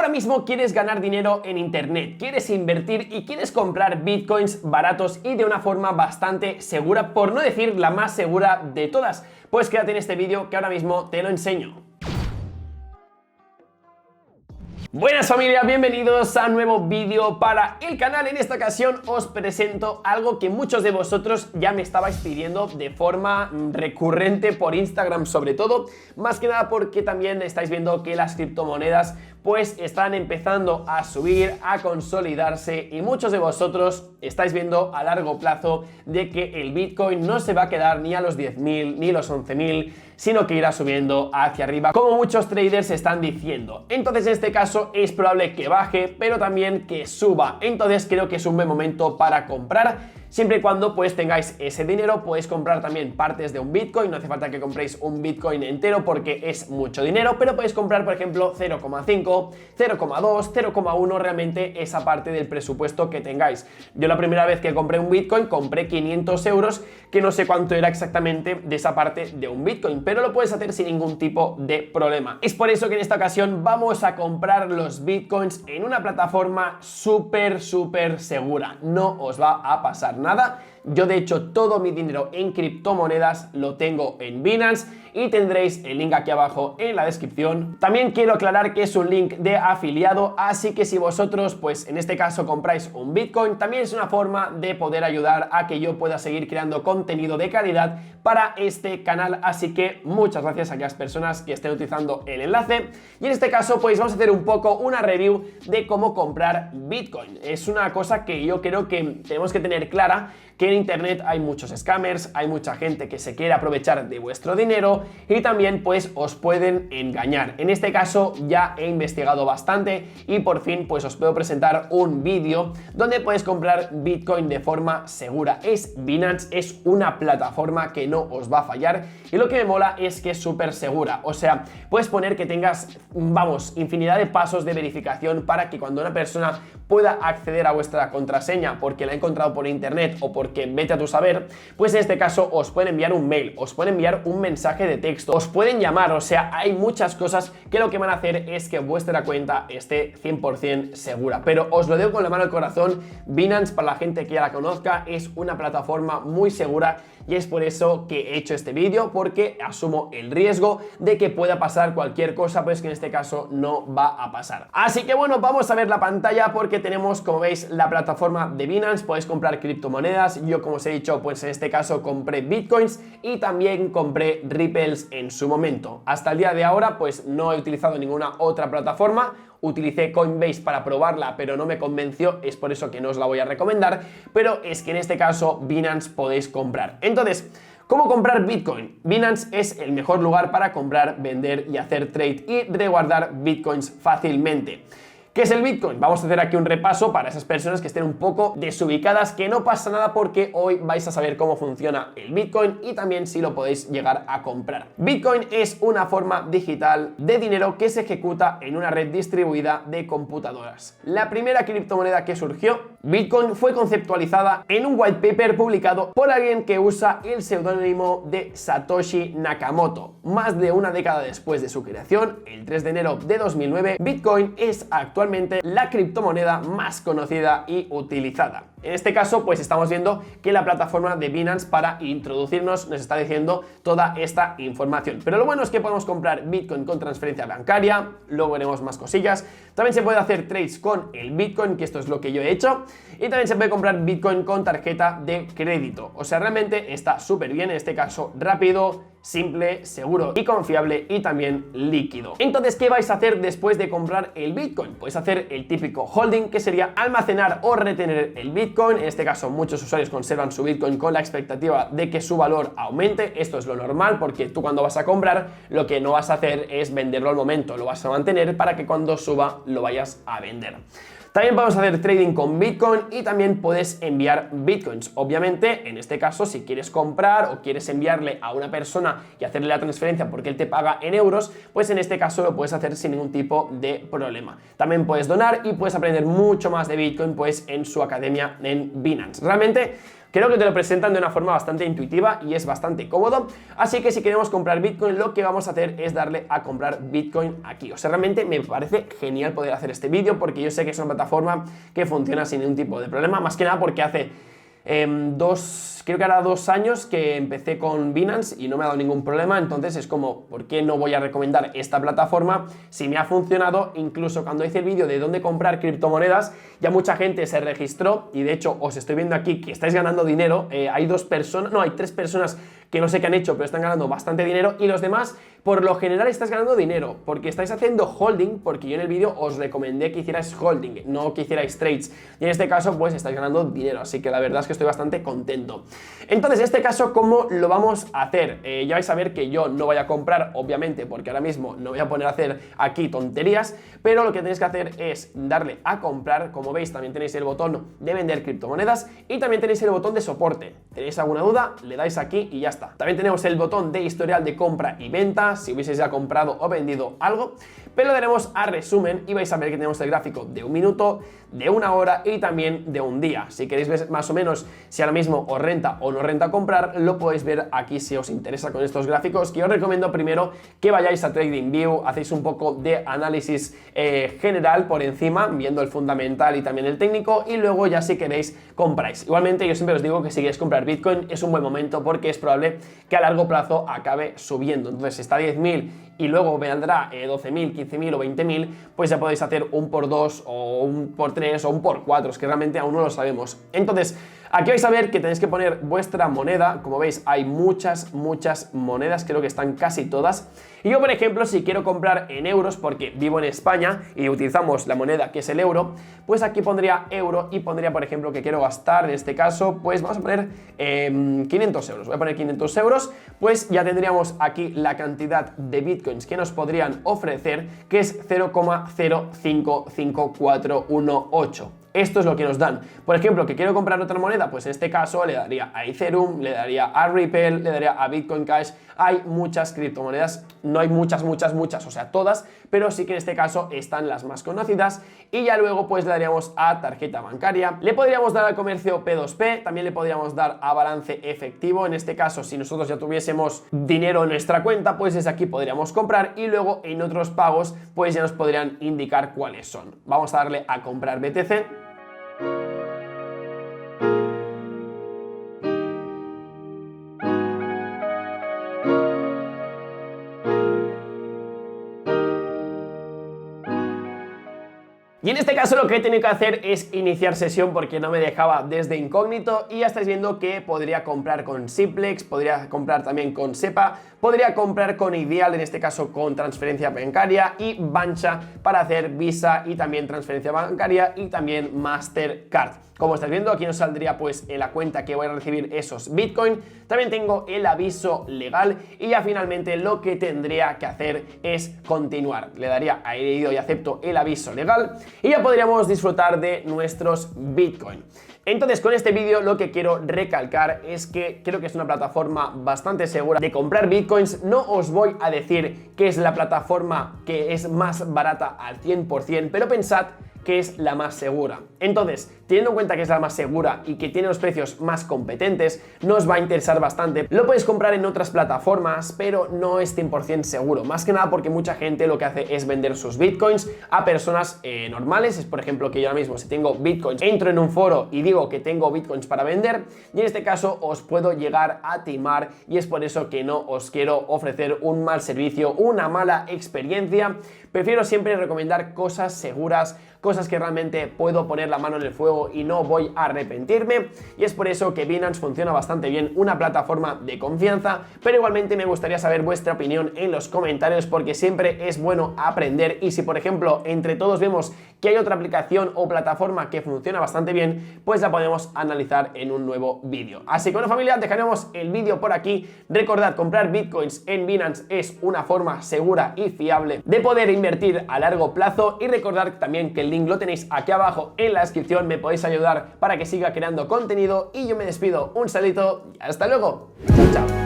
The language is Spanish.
Ahora mismo quieres ganar dinero en internet, quieres invertir y quieres comprar bitcoins baratos y de una forma bastante segura, por no decir la más segura de todas. Pues quédate en este vídeo que ahora mismo te lo enseño. Buenas familia, bienvenidos a un nuevo vídeo para el canal. En esta ocasión os presento algo que muchos de vosotros ya me estabais pidiendo de forma recurrente por Instagram, sobre todo, más que nada porque también estáis viendo que las criptomonedas pues están empezando a subir, a consolidarse, y muchos de vosotros estáis viendo a largo plazo de que el Bitcoin no se va a quedar ni a los 10.000 ni los 11.000, sino que irá subiendo hacia arriba, como muchos traders están diciendo. Entonces en este caso es probable que baje, pero también que suba. Entonces creo que es un buen momento para comprar. Siempre y cuando pues tengáis ese dinero, podéis comprar también partes de un Bitcoin. No hace falta que compréis un Bitcoin entero porque es mucho dinero, pero podéis comprar, por ejemplo, 0,5, 0,2, 0,1, realmente esa parte del presupuesto que tengáis. Yo la primera vez que compré un Bitcoin compré 500 euros, que no sé cuánto era exactamente de esa parte de un Bitcoin, pero lo puedes hacer sin ningún tipo de problema. Es por eso que en esta ocasión vamos a comprar los Bitcoins en una plataforma súper segura. No os va a pasar nada. Yo de hecho todo mi dinero en criptomonedas lo tengo en Binance y tendréis el link aquí abajo en la descripción. También quiero aclarar que es un link de afiliado, así que si vosotros pues en este caso compráis un Bitcoin, también es una forma de poder ayudar a que yo pueda seguir creando contenido de calidad para este canal. Así que muchas gracias a aquellas personas que estén utilizando el enlace. Y en este caso pues vamos a hacer un poco una review de cómo comprar Bitcoin. Es una cosa que yo creo que tenemos que tener clara, que en internet hay muchos scammers, hay mucha gente que se quiere aprovechar de vuestro dinero y también pues os pueden engañar. En este caso ya he investigado bastante y por fin pues os puedo presentar un vídeo donde podéis comprar Bitcoin de forma segura. Binance es una plataforma que no os va a fallar y lo que me mola es que es súper segura. O sea, puedes poner que tengas, vamos, infinidad de pasos de verificación para que cuando una persona pueda acceder a vuestra contraseña porque la ha encontrado por internet o porque vete a tu saber, pues en este caso os pueden enviar un mail, os pueden enviar un mensaje de texto, os pueden llamar. O sea, hay muchas cosas que lo que van a hacer es que vuestra cuenta esté 100% segura. Pero os lo digo con la mano al corazón, Binance, para la gente que ya la conozca, es una plataforma muy segura y es por eso que he hecho este vídeo, porque asumo el riesgo de que pueda pasar cualquier cosa, pues que en este caso no va a pasar. Así que bueno, vamos a ver la pantalla porque tenemos, como veis, la plataforma de Binance. Podéis comprar criptomonedas. Yo, como os he dicho, pues en este caso compré Bitcoins y también compré Ripples en su momento. Hasta el día de ahora pues no he utilizado ninguna otra plataforma. Utilicé Coinbase para probarla, pero no me convenció, es por eso que no os la voy a recomendar, pero es que en este caso Binance podéis comprar. Entonces, ¿cómo comprar Bitcoin? Binance es el mejor lugar para comprar, vender y hacer trade y resguardar Bitcoins fácilmente. ¿Qué es el Bitcoin? Vamos a hacer aquí un repaso para esas personas que estén un poco desubicadas, que no pasa nada porque hoy vais a saber cómo funciona el Bitcoin y también si lo podéis llegar a comprar. Bitcoin es una forma digital de dinero que se ejecuta en una red distribuida de computadoras. La primera criptomoneda que surgió, Bitcoin, fue conceptualizada en un white paper publicado por alguien que usa el seudónimo de Satoshi Nakamoto. Más de una década después de su creación, el 3 de enero de 2009, Bitcoin es actualmente la criptomoneda más conocida y utilizada. En este caso pues estamos viendo que la plataforma de Binance, para introducirnos, nos está diciendo toda esta información. Pero lo bueno es que podemos comprar Bitcoin con transferencia bancaria, luego veremos más cosillas. También se puede hacer trades con el Bitcoin, que esto es lo que yo he hecho, y también se puede comprar Bitcoin con tarjeta de crédito. O sea, realmente está súper bien, en este caso rápido, simple, seguro y confiable, y también líquido. Entonces, ¿qué vais a hacer después de comprar el Bitcoin? Podéis hacer el típico holding, que sería almacenar o retener el Bitcoin. En este caso muchos usuarios conservan su Bitcoin con la expectativa de que su valor aumente. Esto es lo normal, porque tú cuando vas a comprar lo que no vas a hacer es venderlo al momento, lo vas a mantener para que cuando suba lo vayas a vender. También podemos hacer trading con Bitcoin y también puedes enviar Bitcoins. Obviamente, en este caso, si quieres comprar o quieres enviarle a una persona y hacerle la transferencia porque él te paga en euros, pues en este caso lo puedes hacer sin ningún tipo de problema. También puedes donar y puedes aprender mucho más de Bitcoin pues en su academia en Binance. Realmente Creo que te lo presentan de una forma bastante intuitiva y es bastante cómodo, así que si queremos comprar Bitcoin, lo que vamos a hacer es darle a comprar Bitcoin aquí. O sea, realmente me parece genial poder hacer este vídeo porque yo sé que es una plataforma que funciona sin ningún tipo de problema, más que nada porque hace creo que ahora 2 años que empecé con Binance y no me ha dado ningún problema, entonces es como, ¿por qué no voy a recomendar esta plataforma si me ha funcionado? Incluso cuando hice el vídeo de dónde comprar criptomonedas, ya mucha gente se registró y de hecho os estoy viendo aquí que estáis ganando dinero, hay 2 personas, no, hay 3 personas que no sé qué han hecho, pero están ganando bastante dinero y los demás, por lo general, estáis ganando dinero porque estáis haciendo holding, porque yo en el vídeo os recomendé que hicierais holding, no que hicierais trades, y en este caso pues estáis ganando dinero, así que la verdad es que estoy bastante contento. Entonces, en este caso, ¿cómo lo vamos a hacer? Ya vais a ver que yo no voy a comprar, obviamente, porque ahora mismo no voy a poner a hacer aquí tonterías, pero lo que tenéis que hacer es darle a comprar. Como veis, también tenéis el botón de vender criptomonedas y también tenéis el botón de soporte. ¿Tenéis alguna duda? Le dais aquí y ya está. También tenemos el botón de historial de compra y venta, si hubieseis ya comprado o vendido algo, pero le daremos a resumen y vais a ver que tenemos el gráfico de 1 minuto, de 1 hora y también de 1 día. Si queréis ver más o menos si ahora mismo os renta o no renta comprar, lo podéis ver aquí si os interesa con estos gráficos, que os recomiendo primero que vayáis a TradingView, hacéis un poco de análisis general por encima, viendo el fundamental y también el técnico, y luego ya si queréis compráis. Igualmente yo siempre os digo que si queréis comprar Bitcoin es un buen momento porque es probable que a largo plazo acabe subiendo. Entonces si está a 10.000 y luego vendrá 12.000, 15.000 o 20.000, pues ya podéis hacer un por 2 o un por 3 o un por 4, es que realmente aún no lo sabemos. Entonces, aquí vais a ver que tenéis que poner vuestra moneda. Como veis, hay muchas monedas, creo que están casi todas. Y yo, por ejemplo, si quiero comprar en euros, porque vivo en España y utilizamos la moneda que es el euro, pues aquí pondría euro y pondría, por ejemplo, que quiero gastar, en este caso, pues vamos a poner 500 euros. Voy a poner 500 euros, pues ya tendríamos aquí la cantidad de bitcoins que nos podrían ofrecer, que es 0,055418. Esto es lo que nos dan. Por ejemplo, que quiero comprar otra moneda, pues en este caso le daría a Ethereum, le daría a Ripple, le daría a Bitcoin Cash. Hay muchas criptomonedas, no hay muchas, o sea, todas, pero sí que en este caso están las más conocidas. Y ya luego pues le daríamos a tarjeta bancaria, le podríamos dar al comercio P2P, también le podríamos dar a balance efectivo. En este caso, si nosotros ya tuviésemos dinero en nuestra cuenta, pues desde aquí podríamos comprar y luego en otros pagos pues ya nos podrían indicar cuáles son. Vamos a darle a comprar BTC. Y en este caso lo que he tenido que hacer es iniciar sesión porque no me dejaba desde incógnito, y ya estáis viendo que podría comprar con Simplex, podría comprar también con SEPA, podría comprar con Ideal, en este caso con transferencia bancaria, y Bancha para hacer Visa y también transferencia bancaria y también Mastercard. Como estáis viendo, aquí nos saldría pues en la cuenta que voy a recibir esos Bitcoin. También tengo el aviso legal y ya finalmente lo que tendría que hacer es continuar. Le daría a leído y acepto el aviso legal y ya podríamos disfrutar de nuestros Bitcoin. Entonces, con este vídeo lo que quiero recalcar es que creo que es una plataforma bastante segura de comprar bitcoins. No os voy a decir que es la plataforma que es más barata al 100%, pero pensad que es la más segura. Entonces, teniendo en cuenta que es la más segura y que tiene los precios más competentes, nos va a interesar bastante. Lo podéis comprar en otras plataformas, pero no es 100% seguro. Más que nada porque mucha gente lo que hace es vender sus bitcoins a personas normales. Es por ejemplo que yo ahora mismo, si tengo bitcoins, entro en un foro y digo que tengo bitcoins para vender, y en este caso os puedo llegar a timar, y es por eso que no os quiero ofrecer un mal servicio, una mala experiencia. Prefiero siempre recomendar cosas seguras, cosas que realmente puedo poner la mano en el fuego y no voy a arrepentirme, y es por eso que Binance funciona bastante bien, una plataforma de confianza. Pero igualmente me gustaría saber vuestra opinión en los comentarios, porque siempre es bueno aprender, y si por ejemplo entre todos vemos que hay otra aplicación o plataforma que funciona bastante bien, pues la podemos analizar en un nuevo vídeo. Así que bueno, familia, dejaremos el vídeo por aquí. Recordad, comprar bitcoins en Binance es una forma segura y fiable de poder invertir a largo plazo, y recordad también que el link lo tenéis aquí abajo en la descripción. Me podéis ayudar para que siga creando contenido, y yo me despido. Un saludo y hasta luego. Chao, chao.